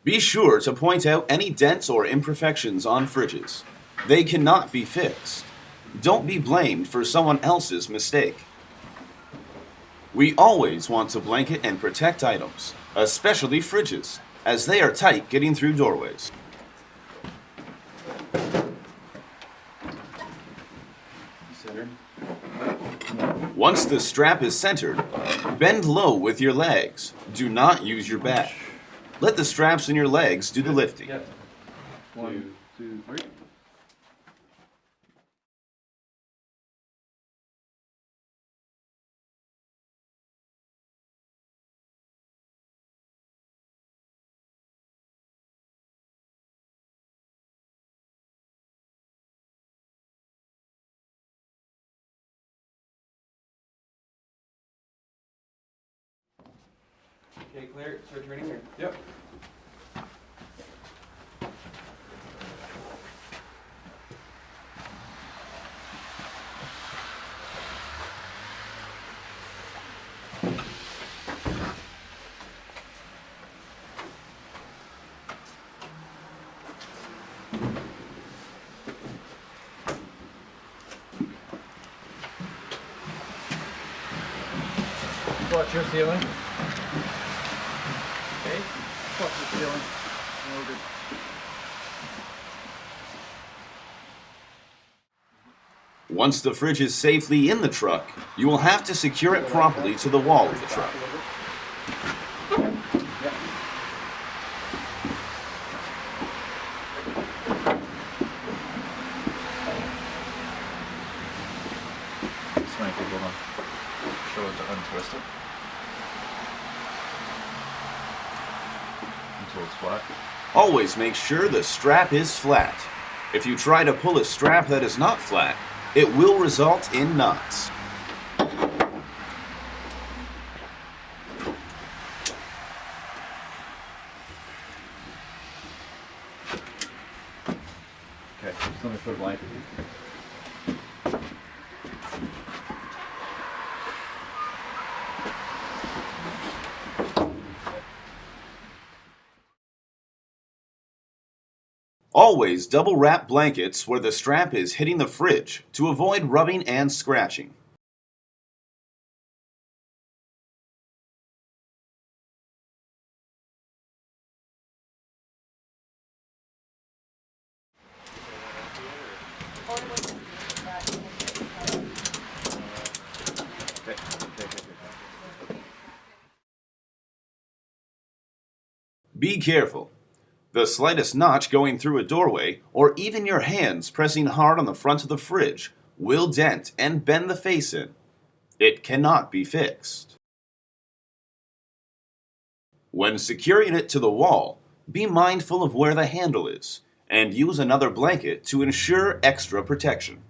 Be sure to point out any dents or imperfections on fridges. They cannot be fixed. Don't be blamed for someone else's mistake. We always want to blanket and protect items, especially fridges, as they are tight getting through doorways. Once the strap is centered, bend low with your legs. Do not use your back. Let the straps in your legs do the lifting. Yep. 1, 2, 3. Okay, Claire, start turning here. Yep. Watch your ceiling. Okay. Watch the ceiling. Noted. Once the fridge is safely in the truck, you will have to secure it properly to the wall of the truck. Swank it, hold on. Show it to untwist it. Until it's flat. Always make sure the strap is flat. If you try to pull a strap that is not flat, it will result in knots. Okay, just let me put a blanket. Always double wrap blankets where the strap is hitting the fridge to avoid rubbing and scratching. Be careful. The slightest notch going through a doorway, or even your hands pressing hard on the front of the fridge, will dent and bend the face in. It cannot be fixed. When securing it to the wall, be mindful of where the handle is, and use another blanket to ensure extra protection.